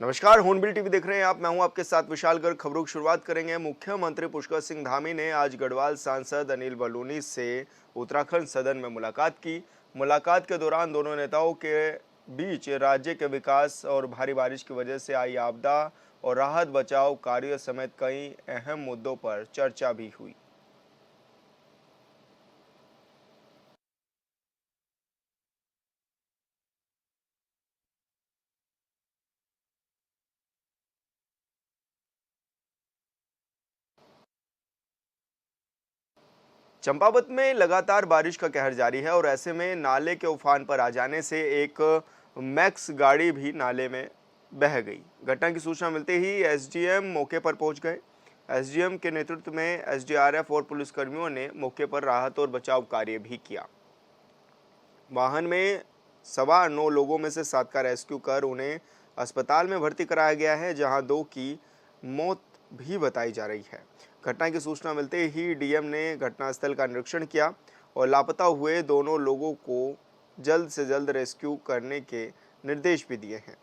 नमस्कार, hornbill TV देख रहे हैं आप। मैं हूं आपके साथ विशाल गर्ग। खबरों की शुरुआत करेंगे। मुख्यमंत्री पुष्कर सिंह धामी ने आज गढ़वाल सांसद अनिल बलूनी से उत्तराखंड सदन में मुलाकात की। मुलाकात के दौरान दोनों नेताओं के बीच राज्य के विकास और भारी बारिश की वजह से आई आपदा और राहत बचाव कार्यों समेत कई अहम मुद्दों पर चर्चा भी हुई। चंपावत में लगातार बारिश का कहर जारी है और ऐसे में नाले के उफान पर आ जाने से एक मैक्स गाड़ी भी नाले में बह गई। घटना की सूचना मिलते ही एसडीएम मौके पर पहुंच गए। एसडीएम के नेतृत्व में एसडीआरएफ और पुलिसकर्मियों ने मौके पर राहत और बचाव कार्य भी किया। वाहन में सवार 9 लोगों में से 7 का रेस्क्यू कर उन्हें अस्पताल में भर्ती कराया गया है, जहां 2 की मौत भी बताई जा रही है। घटना की सूचना मिलते ही डीएम ने घटनास्थल का निरीक्षण किया और लापता हुए दोनों लोगों को जल्द से जल्द रेस्क्यू करने के निर्देश भी दिए हैं।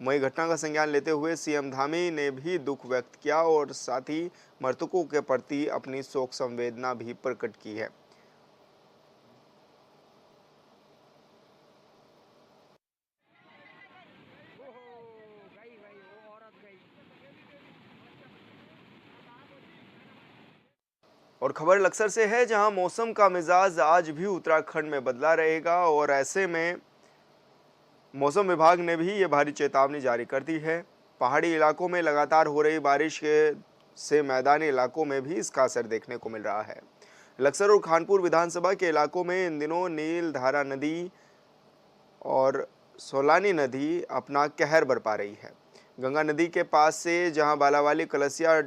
वहीं घटना का संज्ञान लेते हुए सीएम धामी ने भी दुख व्यक्त किया और साथ ही मृतकों के प्रति अपनी शोक संवेदना भी प्रकट की है। और खबर लक्सर से है, जहां मौसम का मिजाज आज भी उत्तराखंड में बदला रहेगा और ऐसे में मौसम विभाग ने भी ये भारी चेतावनी जारी कर दी है। पहाड़ी इलाकों में लगातार हो रही बारिश से मैदानी इलाकों में भी इसका असर देखने को मिल रहा है। लक्सर और खानपुर विधानसभा के इलाकों में इन दिनों नील धारा नदी और सोलानी नदी अपना कहर बरपा रही है। गंगा नदी के पास से जहां बालावाली, कलसिया,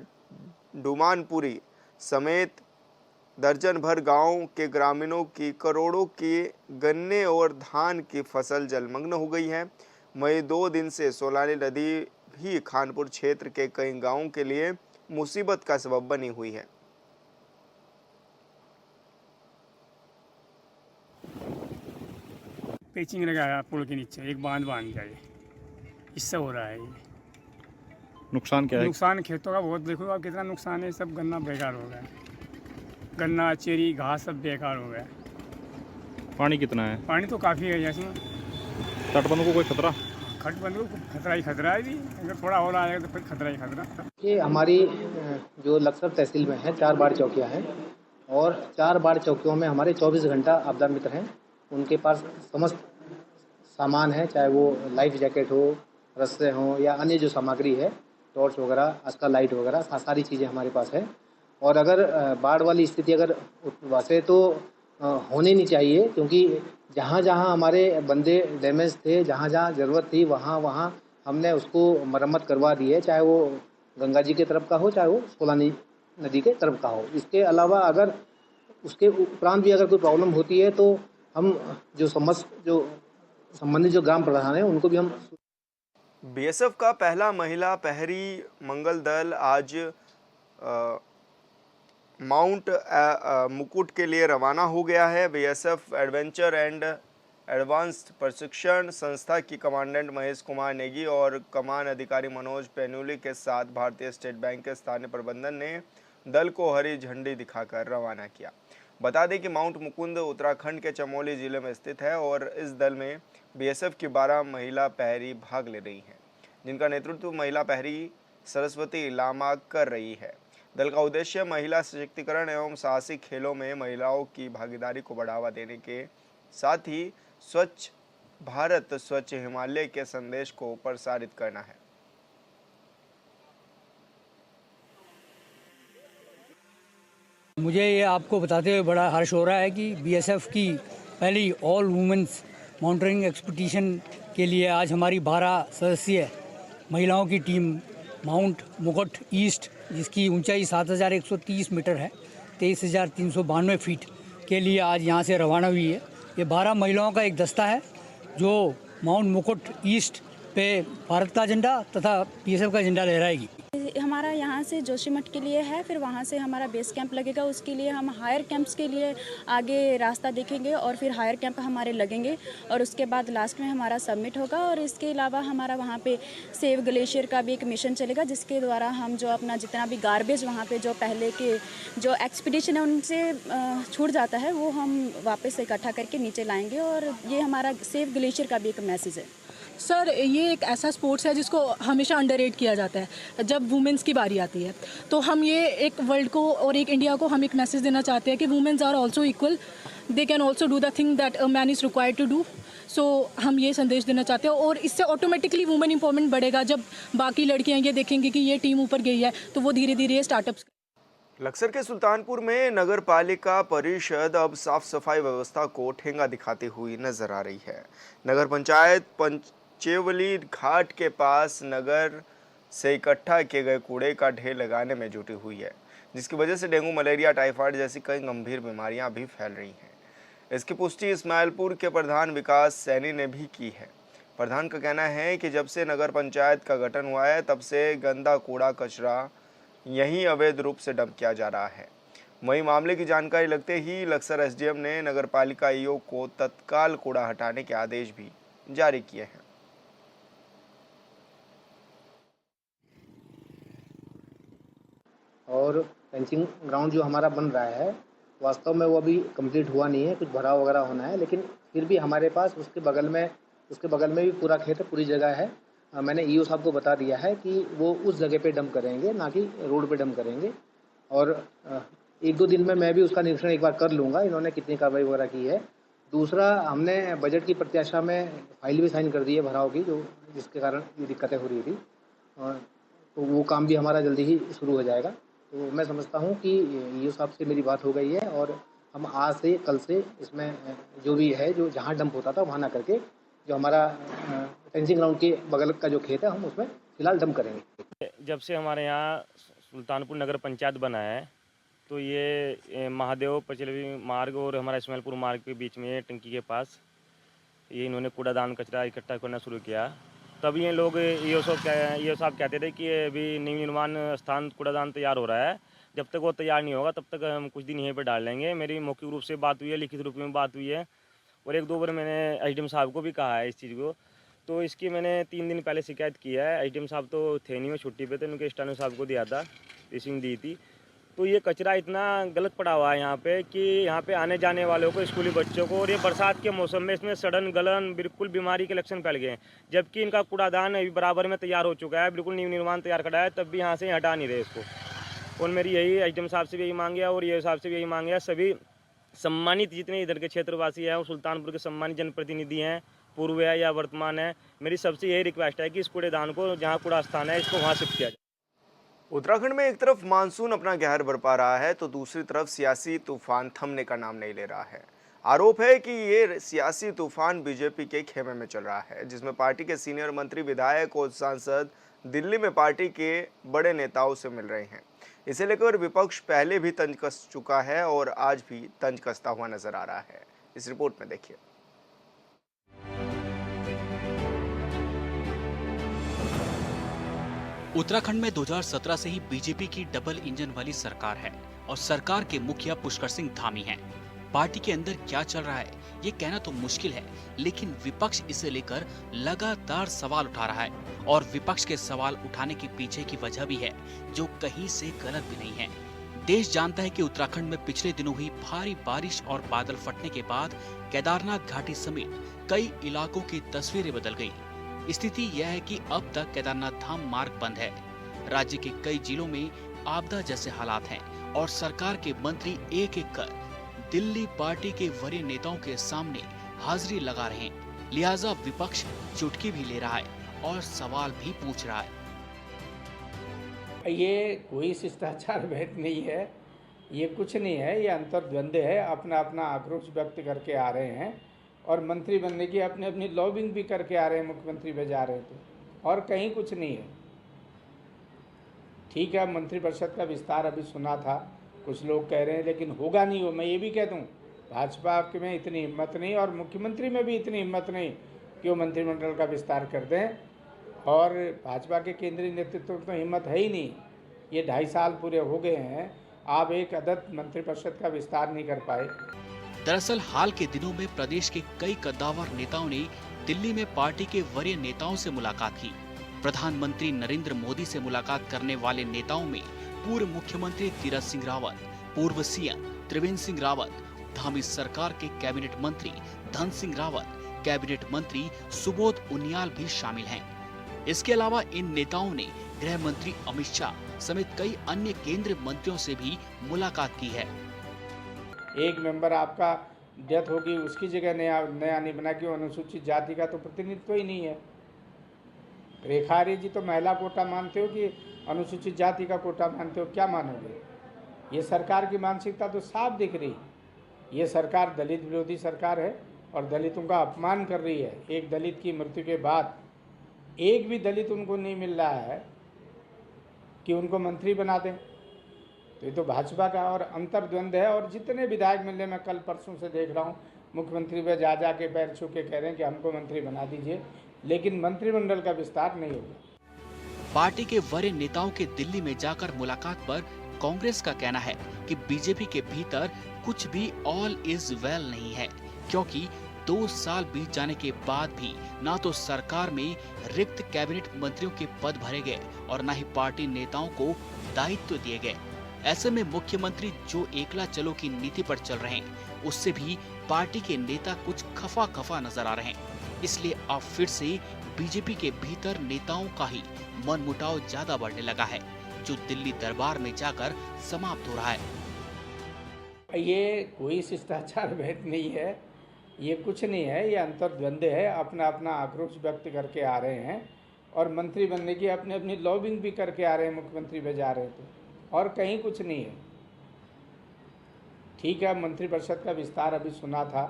डुमानपुरी समेत दर्जन भर गांव के ग्रामीणों की करोड़ों की गन्ने और धान की फसल जलमग्न हो गई है। वहीं 2 दिन से सोलानी नदी भी खानपुर क्षेत्र के कई गांवों के लिए मुसीबत का सबब बनी हुई है। पेचिंग लगाया पुल के नीचे, एक बांध जाए, इससे हो रहा है ये नुकसान क्या है? नुकसान खेतों का बहुत। देखो आप कितना नुकसान है। सब गन्ना बेकार हो गया, गन्ना, चेरी, घास सब बेकार हो गया। पानी कितना है? पानी तो काफ़ी है इसमें। तटबंधों को कोई खतरा? खटबंधों को खतरा ही खतरा है भी। अगर थोड़ा और आएगा तो फिर खतरा ही खतरा। ये हमारी जो लक्सर तहसील में है 4 बाढ़ चौकियाँ हैं और 4 बाढ़ चौकियों में हमारे 24 घंटा आपदा मित्र हैं। उनके पास समस्त सामान है, चाहे वो लाइफ जैकेट हो, रस्से हों या अन्य जो सामग्री है, टॉर्च वगैरह, आजकल लाइट वगैरह, सारी चीज़ें हमारे पास है। और अगर बाढ़ वाली स्थिति अगर वैसे तो होनी नहीं चाहिए, क्योंकि जहाँ जहाँ हमारे बंदे डैमेज थे, जहाँ जहाँ ज़रूरत थी, वहाँ हमने उसको मरम्मत करवा दी है, चाहे वो गंगा जी के तरफ का हो, चाहे वो सोलानी नदी के तरफ का हो। इसके अलावा अगर उसके उपरांत भी अगर कोई प्रॉब्लम होती है तो हम जो संबंधित जो ग्राम प्रधान हैं उनको भी हम। बीएसएफ का पहला महिला प्रहरी मंगल दल आज माउंट मुकुट के लिए रवाना हो गया है। बीएसएफ एडवेंचर एंड एडवांस्ड प्रशिक्षण संस्था की कमांडेंट महेश कुमार नेगी और कमान अधिकारी मनोज पेनुली के साथ भारतीय स्टेट बैंक के स्थानीय प्रबंधन ने दल को हरी झंडी दिखाकर रवाना किया। बता दें कि माउंट मुकुंद उत्तराखंड के चमोली जिले में स्थित है और इस दल में बीएसएफ की 12 महिला प्रहरी भाग ले रही हैं, जिनका नेतृत्व महिला प्रहरी सरस्वती लामा कर रही है। दल का उद्देश्य महिला सशक्तिकरण एवं साहसिक खेलों में महिलाओं की भागीदारी को बढ़ावा देने के साथ ही स्वच्छ भारत स्वच्छ हिमालय के संदेश को प्रसारित करना है। मुझे ये आपको बताते हुए बड़ा हर्ष हो रहा है कि बीएसएफ की पहली ऑल वुमेन्स माउंटेनिंग एक्सपीडिशन के लिए आज हमारी 12 सदस्यीय महिलाओं की टीम माउंट मुकुट ईस्ट, जिसकी ऊंचाई 7130 मीटर है, 23,392 फीट के लिए आज यहाँ से रवाना हुई है। ये 12 महिलाओं का एक दस्ता है जो माउंट मुकुट ईस्ट पे भारत का झंडा तथा बीएसएफ का झंडा लहराएगी। हमारा यहाँ से जोशीमठ के लिए है, फिर वहाँ से हमारा बेस कैंप लगेगा। उसके लिए हम हायर कैंप्स के लिए आगे रास्ता देखेंगे और फिर हायर कैंप हमारे लगेंगे और उसके बाद लास्ट में हमारा सबमिट होगा। और इसके अलावा हमारा वहाँ पे सेव ग्लेशियर का भी एक मिशन चलेगा, जिसके द्वारा हम जो अपना जितना भी गार्बेज वहाँ पे जो पहले के जो एक्सपीडिशन है उनसे छूट जाता है वो हम वापस इकट्ठा करके नीचे लाएंगे। और ये हमारा सेव ग्लेशियर का भी एक मैसेज है। सर, ये एक ऐसा स्पोर्ट्स है जिसको हमेशा अंडररेट किया जाता है। जब वुमेंस की बारी आती है तो हम ये एक वर्ल्ड को और एक इंडिया को हम एक मैसेज देना चाहते हैं कि womens are also equal, they can also do the thing that a man is required to do. So हम ये संदेश देना चाहते हैं और इससे ऑटोमेटिकली वुमेन एम्पावरमेंट बढ़ेगा। जब बाकी लड़कियाँ ये देखेंगी कि ये टीम ऊपर गई है तो वो धीरे धीरे स्टार्टअप्स। लक्सर के सुल्तानपुर में नगर पालिका परिषद अब साफ सफाई व्यवस्था को ठेंगा दिखाती हुई नजर आ रही है। नगर पंचायत पंचेवली घाट के पास नगर से इकट्ठा किए गए कूड़े का ढेर लगाने में जुटी हुई है, जिसकी वजह से डेंगू, मलेरिया, टाइफाइड जैसी कई गंभीर बीमारियां भी फैल रही हैं। इसकी पुष्टि इस्माइलपुर के प्रधान विकास सैनी ने भी की है। प्रधान का कहना है कि जब से नगर पंचायत का गठन हुआ है तब से गंदा कूड़ा कचरा यहीं अवैध रूप से डंप किया जा रहा है। वहीं मामले की जानकारी लगते ही लक्सर एसडीएम ने नगरपालिका ईओ को तत्काल कूड़ा हटाने के आदेश भी जारी किए हैं। और फेंसिंग ग्राउंड जो हमारा बन रहा है वास्तव में वो अभी कंप्लीट हुआ नहीं है, कुछ भराव वगैरह होना है, लेकिन फिर भी हमारे पास उसके बगल में भी पूरा खेत है, पूरी जगह है। मैंने ईओ साहब को बता दिया है कि वो उस जगह पे डंप करेंगे, ना कि रोड पे डंप करेंगे। और 1-2 दिन में मैं भी उसका निरीक्षण एक बार कर लूँगा इन्होंने कितनी कार्रवाई वगैरह की है। दूसरा, हमने बजट की प्रत्याशा में फाइल भी साइन कर दी है भराव की, जो जिसके कारण ये दिक्कतें हो रही थी, तो वो काम भी हमारा जल्दी ही शुरू हो जाएगा। तो मैं समझता हूँ कि ईओ साहब से मेरी बात हो गई है और हम आज से कल से इसमें जो भी है, जो जहाँ डंप होता था वहाँ ना करके जो हमारा फेंसिंग ग्राउंड के बगल का जो खेत है हम उसमें फिलहाल डंप करेंगे। जब से हमारे यहाँ सुल्तानपुर नगर पंचायत बना है तो ये महादेव पचलवी मार्ग और हमारा इस्माइलपुर मार्ग के बीच में टंकी के पास ये इन्होंने कूड़ादान कचरा इकट्ठा करना शुरू किया। तब ये लोग ईओ साहब कहते थे कि अभी निर्माण स्थान कूड़ादान तैयार हो रहा है, जब तक वो तैयार नहीं होगा तब तक हम कुछ दिन यहीं पर डाल लेंगे। मेरी मौखिक रूप से बात हुई है, लिखित रूप में बात हुई है और 1-2 बार मैंने एसडीएम साहब को भी कहा है इस चीज़ को। तो इसकी मैंने 3 दिन पहले शिकायत की है। एसडीएम साहब तो थे नहीं, में छुट्टी पे थे, उनके स्टानो साहब को दिया था, रिसीविंग दी थी। तो ये कचरा इतना गलत पड़ा हुआ है यहाँ पे कि यहाँ पे आने जाने वालों को, स्कूली बच्चों को, और ये बरसात के मौसम में इसमें सड़न गलन बिल्कुल बीमारी के लक्षण फैल गए हैं। जबकि इनका कूड़ादान अभी बराबर में तैयार हो चुका है, बिल्कुल निर्माण तैयार खड़ा है, तब भी यहाँ से हटा नहीं रहे इसको। और मेरी यही एसडीएम साहब से भी यही मांग है और ये साहब से भी यही मांग है, सभी सम्मानित जितने इधर के क्षेत्रवासी हैं, वो सुल्तानपुर के सम्मानित जनप्रतिनिधि हैं, पूर्व है या वर्तमान है, मेरी सबसे यही रिक्वेस्ट है कि इस कूड़ेदान को, जहाँ कूड़ा स्थान है, इसको वहाँ शिफ्ट किया जाए। उत्तराखंड में एक तरफ मानसून अपना कहर बरपा रहा है तो दूसरी तरफ सियासी तूफान थमने का नाम नहीं ले रहा है। आरोप है कि ये सियासी तूफान बीजेपी के खेमे में चल रहा है, जिसमें पार्टी के सीनियर मंत्री, विधायक और सांसद दिल्ली में पार्टी के बड़े नेताओं से मिल रहे हैं। इसे लेकर विपक्ष पहले भी तंज कस चुका है और आज भी तंज कसता हुआ नजर आ रहा है। इस रिपोर्ट में देखिए। उत्तराखंड में 2017 से ही बीजेपी की डबल इंजन वाली सरकार है और सरकार के मुखिया पुष्कर सिंह धामी हैं। पार्टी के अंदर क्या चल रहा है ये कहना तो मुश्किल है, लेकिन विपक्ष इसे लेकर लगातार सवाल उठा रहा है और विपक्ष के सवाल उठाने के पीछे की वजह भी है जो कहीं से गलत भी नहीं है। देश जानता है कि उत्तराखंड में पिछले दिनों हुई भारी बारिश और बादल फटने के बाद केदारनाथ घाटी समेत कई इलाकों की तस्वीरें बदल गई। स्थिति यह है कि अब तक केदारनाथ धाम मार्ग बंद है। राज्य के कई जिलों में आपदा जैसे हालात हैं और सरकार के मंत्री एक एक कर दिल्ली पार्टी के वरीय नेताओं के सामने हाजिरी लगा रहे हैं। लिहाजा विपक्ष चुटकी भी ले रहा है और सवाल भी पूछ रहा है। ये कोई शिष्टाचार भेंट नहीं है, ये कुछ नहीं है, ये अंतर्द्वंद है। अपना अपना आक्रोश व्यक्त करके आ रहे हैं और मंत्री बनने की अपनी अपनी लॉबिंग भी करके आ रहे हैं, मुख्यमंत्री पे जा रहे थे, और कहीं कुछ नहीं है। ठीक है, मंत्रिपरिषद का विस्तार अभी सुना था, कुछ लोग कह रहे हैं, लेकिन होगा नहीं। हो मैं ये भी कह दूं, भाजपा में इतनी हिम्मत नहीं और मुख्यमंत्री में भी इतनी हिम्मत नहीं कि वो मंत्रिमंडल का विस्तार कर दें, और भाजपा के केंद्रीय नेतृत्व में तो हिम्मत है ही नहीं ये 2.5 साल पूरे हो गए हैं, आप एक अदद मंत्रिपरिषद का विस्तार नहीं कर पाए। दरअसल हाल के दिनों में प्रदेश के कई कद्दावर नेताओं ने दिल्ली में पार्टी के वरीय नेताओं से मुलाकात की। प्रधानमंत्री नरेंद्र मोदी से मुलाकात करने वाले नेताओं में पूर्व मुख्यमंत्री तीरथ सिंह रावत, पूर्व सीएम त्रिवेंद्र सिंह रावत, धामी सरकार के कैबिनेट मंत्री धन सिंह रावत, कैबिनेट मंत्री सुबोध उनियाल भी शामिल हैं। इसके अलावा इन नेताओं ने गृह मंत्री अमित शाह समेत कई अन्य केंद्रीय मंत्रियों से भी मुलाकात की है। एक मेंबर आपका डेथ होगी, उसकी जगह नया नहीं बना कि अनुसूचित जाति का तो प्रतिनिधित्व ही नहीं है। रेखा आर्य जी तो महिला कोटा मानते हो कि अनुसूचित जाति का कोटा मानते हो, क्या मानोगे? ये सरकार की मानसिकता तो साफ दिख रही। ये सरकार दलित विरोधी सरकार है और दलितों का अपमान कर रही है। एक दलित की मृत्यु के बाद एक भी दलित उनको नहीं मिल रहा है कि उनको मंत्री बना दें। तो ये तो भाजपा का और अंतर्द्वंद है। और जितने विधायक मिलने में कल परसों से देख रहा हूँ, मुख्यमंत्री पे जा के पैर छू के कह रहे हैं कि हमको मंत्री बना दीजिए, लेकिन मंत्रिमंडल का विस्तार नहीं होगा। पार्टी के वरीय नेताओं के दिल्ली में जाकर मुलाकात पर कांग्रेस का कहना है कि बीजेपी के भीतर कुछ भी ऑल इज वेल नहीं है, क्योंकि 2 साल बीत जाने के बाद भी ना तो सरकार में रिक्त कैबिनेट मंत्रियों के पद भरे गए और न ही पार्टी नेताओं को दायित्व दिए गए। ऐसे में मुख्यमंत्री जो एकला चलो की नीति पर चल रहे हैं, उससे भी पार्टी के नेता कुछ खफा नजर आ रहे हैं। इसलिए अब फिर से बीजेपी के भीतर नेताओं का ही मनमुटाव ज्यादा बढ़ने लगा है, जो दिल्ली दरबार में जाकर समाप्त हो रहा है। ये कोई शिष्टाचार भेद नहीं है, ये कुछ नहीं है, ये अंतर्द्वंद है। अपना आक्रोश व्यक्त करके आ रहे हैं और मंत्री बनने की अपनी लॉबिंग भी करके आ रहे हैं। मुख्यमंत्री पे जा रहे हैं तो, और कहीं कुछ नहीं है। ठीक है, मंत्रिपरिषद का विस्तार अभी सुना था,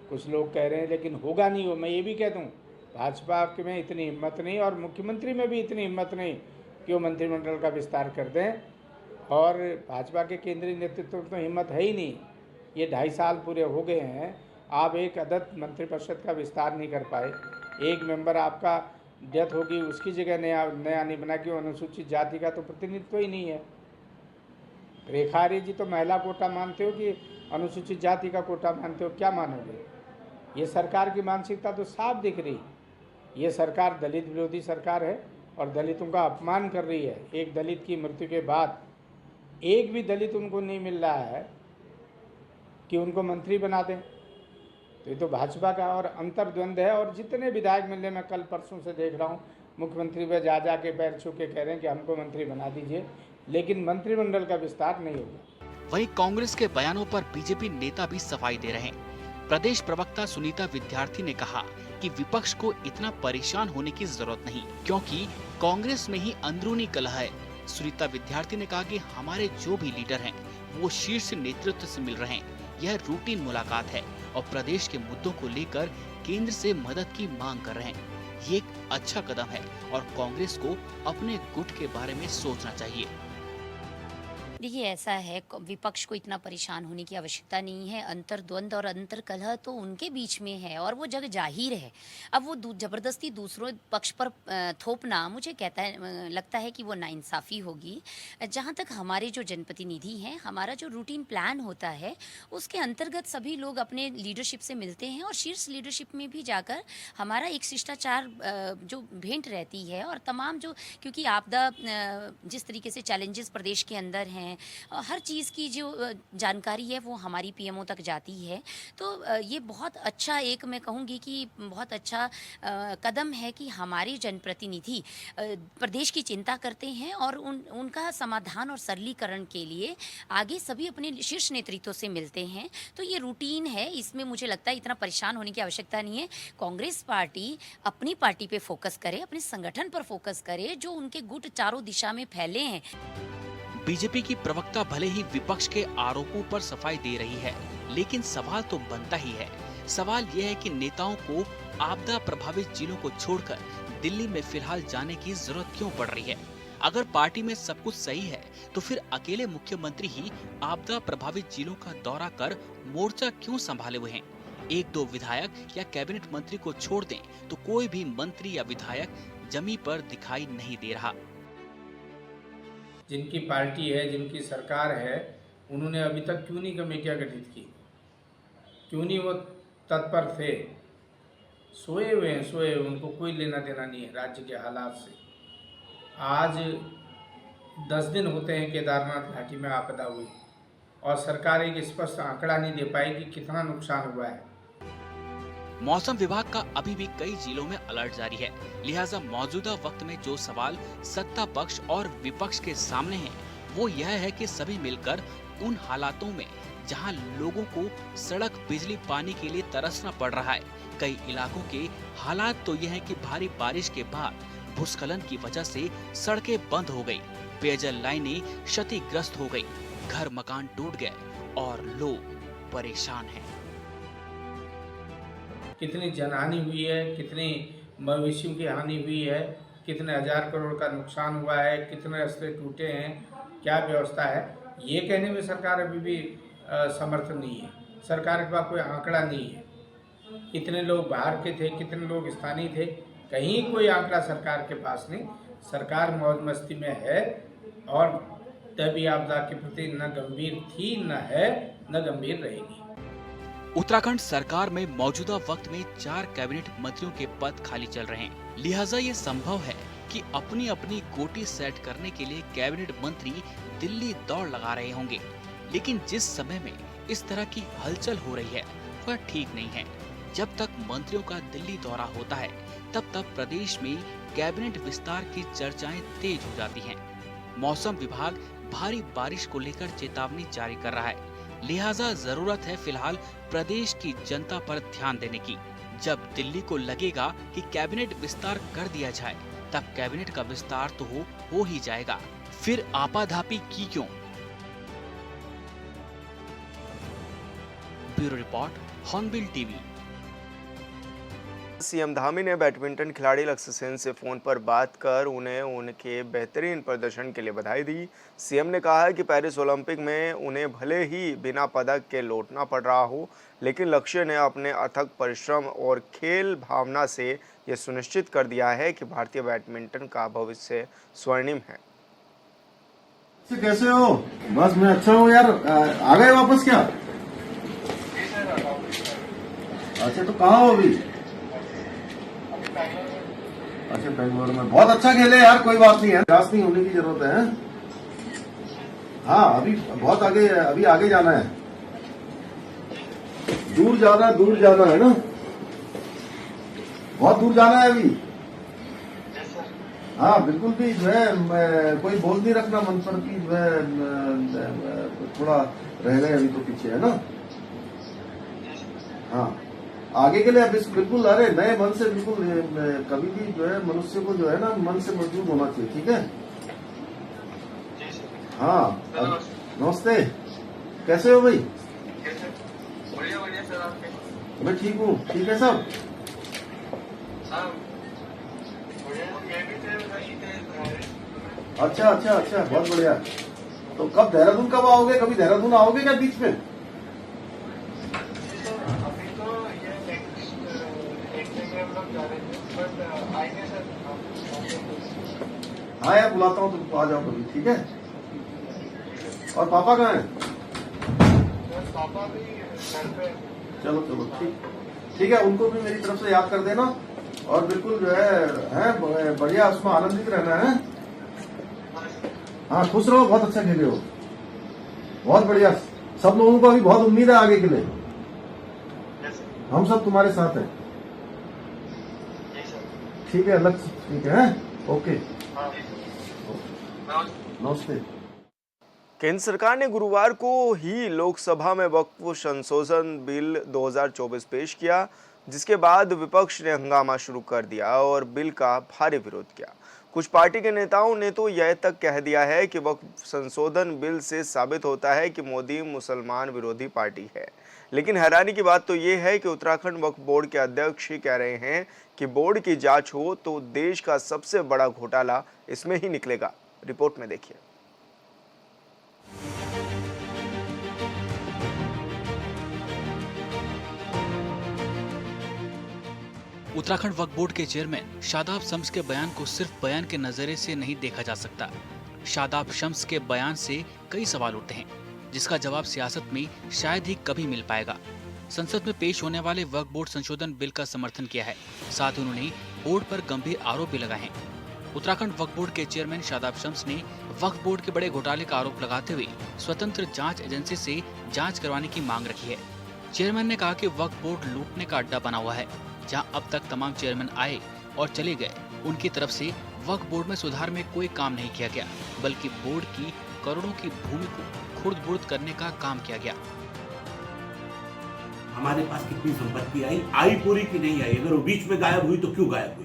कुछ लोग कह रहे हैं, लेकिन होगा नहीं। हो मैं ये भी कह दूं, भाजपा में इतनी हिम्मत नहीं और मुख्यमंत्री में भी इतनी हिम्मत नहीं कि वो मंत्रिमंडल का विस्तार कर दें। और भाजपा के केंद्रीय नेतृत्व तो हिम्मत है ही नहीं। ये 2.5 साल पूरे हो गए हैं, आप एक अदद मंत्रिपरिषद का विस्तार नहीं कर पाए। एक मेंबर आपका डेथ होगी, उसकी जगह नया नहीं बना कि अनुसूचित जाति का तो प्रतिनिधित्व ही नहीं है। रेखा आर्य जी तो महिला कोटा मानते हो कि अनुसूचित जाति का कोटा मानते हो, क्या मानोगे? ये सरकार की मानसिकता तो साफ दिख रही। ये सरकार दलित विरोधी सरकार है और दलितों का अपमान कर रही है। एक दलित की मृत्यु के बाद एक भी दलित उनको नहीं मिल रहा है कि उनको मंत्री बना दें। तो ये तो भाजपा का और अंतर्द्वंद है। और जितने विधायक मिलने में कल परसों से देख रहा हूँ, मुख्यमंत्री पे जा के पैर छू के कह रहे हैं कि हमको मंत्री बना दीजिए, लेकिन मंत्रिमंडल का विस्तार नहीं होगा। वहीं कांग्रेस के बयानों पर बीजेपी नेता भी सफाई दे रहे हैं। प्रदेश प्रवक्ता सुनीता विद्यार्थी ने कहा कि विपक्ष को इतना परेशान होने की जरूरत नहीं, क्योंकि कांग्रेस में ही अंदरूनी कलह है। सुनीता विद्यार्थी ने कहा कि हमारे जो भी लीडर हैं, वो शीर्ष नेतृत्व से मिल रहे हैं। यह रूटीन मुलाकात है और प्रदेश के मुद्दों को लेकर केंद्र से मदद की मांग कर रहे हैं। ये एक अच्छा कदम है और कांग्रेस को अपने गुट के बारे में सोचना चाहिए। देखिए, ऐसा है, विपक्ष को इतना परेशान होने की आवश्यकता नहीं है। अंतर्द्वंद और अंतर्कलह तो उनके बीच में है और वो जग जाहिर है। अब वो जबरदस्ती दूसरों पक्ष पर थोपना, मुझे लगता है कि वो नाइंसाफ़ी होगी। जहाँ तक हमारे जो जनप्रतिनिधि हैं, हमारा जो रूटीन प्लान होता है, उसके अंतर्गत सभी लोग अपने लीडरशिप से मिलते हैं और शीर्ष लीडरशिप में भी जाकर हमारा एक शिष्टाचार जो भेंट रहती है। और तमाम जो, क्योंकि आपदा जिस तरीके से चैलेंजेस प्रदेश के अंदर हैं, हर चीज़ की जो जानकारी है वो हमारी पीएमओ तक जाती है। तो ये बहुत अच्छा, एक मैं कहूँगी कि बहुत अच्छा कदम है कि हमारे जनप्रतिनिधि प्रदेश की चिंता करते हैं और उनका समाधान और सरलीकरण के लिए आगे सभी अपने शीर्ष नेतृत्व से मिलते हैं। तो ये रूटीन है, इसमें मुझे लगता है इतना परेशान होने की आवश्यकता नहीं है। कांग्रेस पार्टी अपनी पार्टी पे फोकस करे, अपने संगठन पर फोकस करे, जो उनके गुट चारों दिशा में फैले हैं। बीजेपी की प्रवक्ता भले ही विपक्ष के आरोपों पर सफाई दे रही है, लेकिन सवाल तो बनता ही है। सवाल यह है कि नेताओं को आपदा प्रभावित जिलों को छोड़कर दिल्ली में फिलहाल जाने की जरूरत क्यों पड़ रही है? अगर पार्टी में सब कुछ सही है, तो फिर अकेले मुख्यमंत्री ही आपदा प्रभावित जिलों का दौरा कर मोर्चा क्यों संभाले हुए हैं? 1-2 विधायक या कैबिनेट मंत्री को छोड़ दें तो कोई भी मंत्री या विधायक जमीन पर दिखाई नहीं दे रहा। जिनकी पार्टी है, जिनकी सरकार है, उन्होंने अभी तक क्यों नहीं कमेटियाँ गठित की? क्यों नहीं वो तत्पर थे? सोए हुए हैं, सोए हुए, उनको कोई लेना देना नहीं है राज्य के हालात से। आज 10 दिन होते हैं केदारनाथ घाटी में आपदा हुई और सरकार एक स्पष्ट आंकड़ा नहीं दे पाई कि कितना नुकसान हुआ है। मौसम विभाग का अभी भी कई जिलों में अलर्ट जारी है, लिहाजा मौजूदा वक्त में जो सवाल सत्ता पक्ष और विपक्ष के सामने है वो यह है कि सभी मिलकर उन हालातों में जहां लोगों को सड़क, बिजली, पानी के लिए तरसना पड़ रहा है। कई इलाकों के हालात तो यह है कि भारी बारिश के बाद भूस्खलन की वजह से सड़कें बंद हो गई, पेयजल लाइनें क्षतिग्रस्त हो गई, घर मकान टूट गए और लोग परेशान हैं। कितनी जनहानि हुई है, कितनी मवेशियों की हानि हुई है, कितने हजार करोड़ का नुकसान हुआ है, कितने रास्ते टूटे हैं, क्या व्यवस्था है, ये कहने में सरकार अभी भी समर्थ नहीं है। सरकार के पास कोई आंकड़ा नहीं है। कितने लोग बाहर के थे, कितने लोग स्थानीय थे, कहीं कोई आंकड़ा सरकार के पास नहीं। सरकार मौज मस्ती में है और तभी आपदा के प्रति न गंभीर थी, न है, न गंभीर रहेगी। उत्तराखंड सरकार में मौजूदा वक्त में 4 कैबिनेट मंत्रियों के पद खाली चल रहे हैं, लिहाजा ये संभव है कि अपनी अपनी गोटी सेट करने के लिए कैबिनेट मंत्री दिल्ली दौड़ लगा रहे होंगे। लेकिन जिस समय में इस तरह की हलचल हो रही है वह ठीक नहीं है। जब तक मंत्रियों का दिल्ली दौरा होता है तब तक प्रदेश में कैबिनेट विस्तार की चर्चाएं तेज हो जाती हैं। मौसम विभाग भारी बारिश को लेकर चेतावनी जारी कर रहा है, लिहाजा जरूरत है फिलहाल प्रदेश की जनता पर ध्यान देने की। जब दिल्ली को लगेगा कि कैबिनेट विस्तार कर दिया जाए तब कैबिनेट का विस्तार तो हो ही जाएगा, फिर आपाधापी की क्यों। Bureau report, hornbill TV. CM Dhami ने बैडमिंटन खिलाड़ी लक्ष्य सेन से फोन पर बात कर उन्हें उनके बेहतरीन प्रदर्शन के लिए बधाई दी। सीएम ने कहा है कि पेरिस ओलंपिक में उन्हें भले ही बिना पदक के लौटना पड़ रहा हो, लेकिन लक्ष्य ने अपने अथक परिश्रम और खेल भावना से यह सुनिश्चित कर दिया है कि भारतीय बैडमिंटन का भविष्य स्वर्णिम है। कैसे हो? बस मैं अच्छा हूँ यार। आ गए वापस क्या? अच्छा, तो कहाँ हो अभी? अच्छा, बेंगलोर में। बहुत अच्छा खेले यार, कोई बात नहीं है, निराश नहीं होने की जरूरत है। हाँ, अभी बहुत आगे, अभी आगे जाना है, दूर जाना है ना, बहुत दूर जाना है अभी। हाँ बिल्कुल भी जो है कोई बोझ नहीं रखना मन पर कि जो है थोड़ा रह गए अभी तो पीछे, है ना। हाँ, आगे के लिए अब बिल्कुल, अरे नए मन से बिल्कुल, कभी भी जो है मनुष्य को जो है ना मन से मजबूत होना चाहिए, ठीक है। हाँ, नमस्ते, कैसे हो भाई? बढ़िया सर, आपके? मैं ठीक हूँ, ठीक है सब। अच्छा, बहुत बढ़िया। तो कब देहरादून कब आओगे? कभी देहरादून आओगे क्या बीच में? अभी तो ये एक जगह हम लोग जा रहे थे, बट आएंगे सर। हाँ यार, बुलाता हूँ तुमको, आ जाओ कभी, ठीक है। और पापा कहाँ हैं? पापा भी घर पे। चलो ठीक है, उनको भी मेरी तरफ से याद कर देना और बिल्कुल जो है बढ़िया, उसमें आनंदित रहना है। हाँ, खुश रहो, बहुत अच्छा खेले हो, बहुत बढ़िया। सब लोगों को अभी बहुत उम्मीद है आगे के लिए, हम सब तुम्हारे साथ हैं, ठीक है लक्ष्य, ठीक है, ओके, नमस्ते। केंद्र सरकार ने गुरुवार को ही लोकसभा में वक्फ संशोधन बिल 2024 पेश किया, जिसके बाद विपक्ष ने हंगामा शुरू कर दिया और बिल का भारी विरोध किया। कुछ पार्टी के नेताओं ने तो यह तक कह दिया है कि वक्फ संशोधन बिल से साबित होता है कि मोदी मुसलमान विरोधी पार्टी है। लेकिन हैरानी की बात तो ये है कि उत्तराखंड वक्फ बोर्ड के अध्यक्ष ही कह रहे हैं कि बोर्ड की जांच हो तो देश का सबसे बड़ा घोटाला इसमें ही निकलेगा। रिपोर्ट में देखिए। उत्तराखंड वक्फ बोर्ड के चेयरमैन शादाब शम्स के बयान को सिर्फ बयान के नजरिए से नहीं देखा जा सकता। शादाब शम्स के बयान से कई सवाल उठते हैं, जिसका जवाब सियासत में शायद ही कभी मिल पाएगा। संसद में पेश होने वाले वक्फ बोर्ड संशोधन बिल का समर्थन किया है। साथ ही उन्होंने बोर्ड पर गंभीर आरोप भी लगाए हैं। उत्तराखंड वक्फ बोर्ड के चेयरमैन शादाब शम्स ने वक्फ बोर्ड के बड़े घोटाले का आरोप लगाते हुए स्वतंत्र जांच एजेंसी से जांच करवाने की मांग रखी है। चेयरमैन ने कहा कि वक्फ बोर्ड लूटने का अड्डा बना हुआ है। जहां अब तक तमाम चेयरमैन आए और चले गए, उनकी तरफ से वक्फ बोर्ड में सुधार में कोई काम नहीं किया गया, बल्कि बोर्ड की करोड़ों की भूमि को खुर्द-बुर्द करने का काम किया गया। हमारे पास कितनी संपत्ति आई पूरी की नहीं आई, अगर वो बीच में गायब हुई तो क्यों गायब हुई?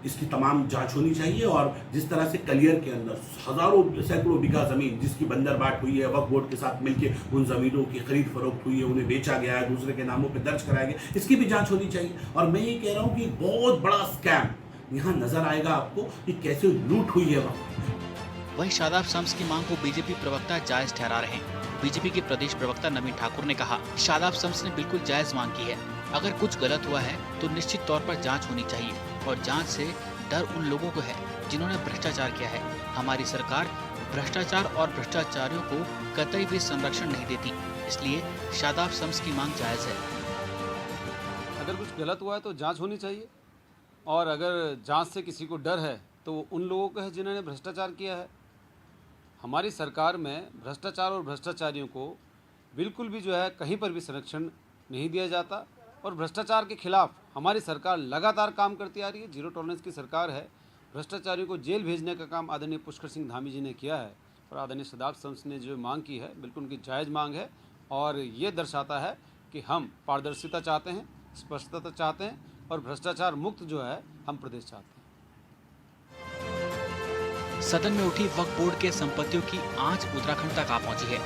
इसकी तमाम जांच होनी चाहिए। और जिस तरह से कलियर के अंदर हजारों सैकड़ों बीघा जमीन जिसकी बंदरबाट हुई है, वक्फ बोर्ड के साथ मिलकर उन जमीनों की खरीद फरोख्त हुई है, उन्हें बेचा गया है, दूसरे के नामों पे दर्ज कराया गया, इसकी भी जांच होनी चाहिए। और मैं ये कह रहा हूँ कि बहुत बड़ा स्कैम यहाँ नजर आएगा आपको कि कैसे लूट हुई है वक्फ। वहीं शादाब शम्स की मांग को बीजेपी प्रवक्ता जायज ठहरा रहे हैं। बीजेपी के प्रदेश प्रवक्ता नवीन ठाकुर ने कहा, शादाब शम्स ने बिल्कुल जायज मांग की है। अगर कुछ गलत हुआ है तो निश्चित तौर पर जांच होनी चाहिए, और जांच से डर उन लोगों को है जिन्होंने भ्रष्टाचार किया है। हमारी सरकार भ्रष्टाचार और भ्रष्टाचारियों को कतई भी संरक्षण नहीं देती, इसलिए शादाब शम्स की मांग जायज है। अगर कुछ गलत हुआ है तो जांच होनी चाहिए, और अगर जांच से किसी को डर है तो वो उन लोगों को है जिन्होंने भ्रष्टाचार किया है। हमारी सरकार में भ्रष्टाचार और भ्रष्टाचारियों को बिल्कुल भी जो है कहीं पर भी संरक्षण नहीं दिया जाता, और भ्रष्टाचार के खिलाफ हमारी सरकार लगातार काम करती आ रही है। जीरो टॉलरेंस की सरकार है। भ्रष्टाचारियों को जेल भेजने का काम आदरणीय पुष्कर सिंह धामी जी ने किया है, और आदरणीय शादाब शम्स ने जो मांग की है बिल्कुल उनकी जायज़ मांग है, और ये दर्शाता है कि हम पारदर्शिता चाहते हैं, स्पष्टता चाहते हैं, और भ्रष्टाचार मुक्त जो है हम प्रदेश चाहते हैं। सदन में उठी वक्फ बोर्ड के संपत्तियों की आंच उत्तराखंड तक आ पहुंची है।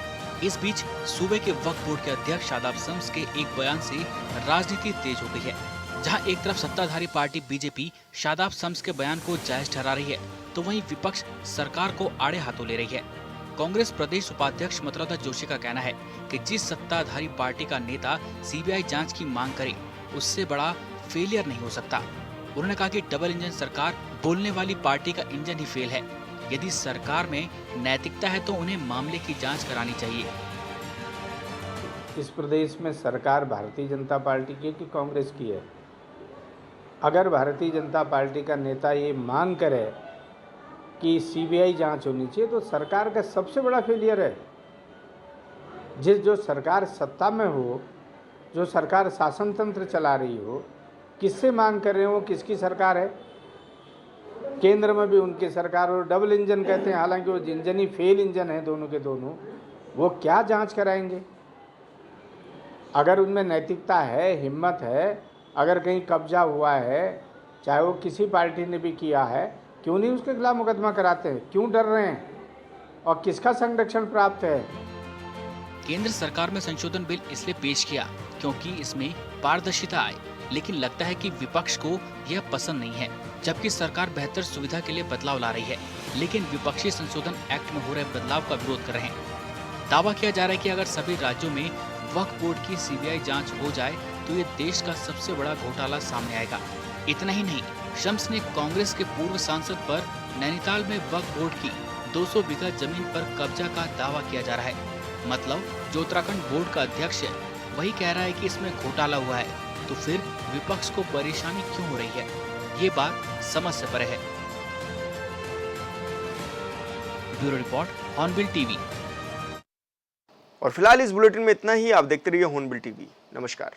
इस बीच सूबे के वक्फ बोर्ड के अध्यक्ष शादाब शम्स के एक बयान से राजनीति तेज हो गई है। जहां एक तरफ सत्ताधारी पार्टी बीजेपी शादाब शम्स के बयान को जायज ठहरा रही है, तो वहीं विपक्ष सरकार को आड़े हाथों ले रही है। कांग्रेस प्रदेश उपाध्यक्ष मत्रोदा जोशी का कहना है कि जिस सत्ताधारी पार्टी का नेता सीबीआई जांच की मांग करे, उससे बड़ा फेलियर नहीं हो सकता। उन्होंने कहा कि डबल इंजन सरकार बोलने वाली पार्टी का इंजन ही फेल है। यदि सरकार में नैतिकता है तो उन्हें मामले की जांच करानी चाहिए। इस प्रदेश में सरकार भारतीय जनता पार्टी की कि कांग्रेस की है? अगर भारतीय जनता पार्टी का नेता ये मांग करे कि सीबीआई जांच होनी चाहिए, तो सरकार का सबसे बड़ा फेलियर है। जो सरकार सत्ता में हो, जो सरकार शासन तंत्र चला रही हो, किससे मांग कर रहे हो? किसकी सरकार है? केंद्र में भी उनकी सरकार, और डबल इंजन कहते हैं, हालांकि वो इंजन ही फेल इंजन है दोनों के दोनों। वो क्या जांच कराएंगे? अगर उनमें नैतिकता है, हिम्मत है, अगर कहीं कब्जा हुआ है, चाहे वो किसी पार्टी ने भी किया है, क्यों नहीं उसके खिलाफ मुकदमा कराते हैं? क्यों डर रहे हैं? और किसका संरक्षण प्राप्त है? केंद्र सरकार में संशोधन बिल इसलिए पेश किया क्योंकि इसमें पारदर्शिता आए, लेकिन लगता है कि विपक्ष को यह पसंद नहीं है। जबकि सरकार बेहतर सुविधा के लिए बदलाव ला रही है, लेकिन विपक्षी संशोधन एक्ट में हो रहे बदलाव का विरोध कर रहे हैं। दावा किया जा रहा है कि अगर सभी राज्यों में वक्फ बोर्ड की सीबीआई जांच हो जाए तो ये देश का सबसे बड़ा घोटाला सामने आएगा। इतना ही नहीं, शम्स ने कांग्रेस के पूर्व सांसद पर नैनीताल में वक्फ बोर्ड की 200 बीघा जमीन पर कब्जा का दावा किया जा रहा है। मतलब जो उत्तराखंड बोर्ड का अध्यक्ष है वही कह रहा है कि इसमें घोटाला हुआ है, तो फिर विपक्ष को परेशानी क्यों हो रही है? ये बात समझ से परे है। Bureau report, hornbill TV. और फिलहाल इस बुलेटिन में इतना ही। आप देखते रहिए हॉर्नबिल टीवी। नमस्कार।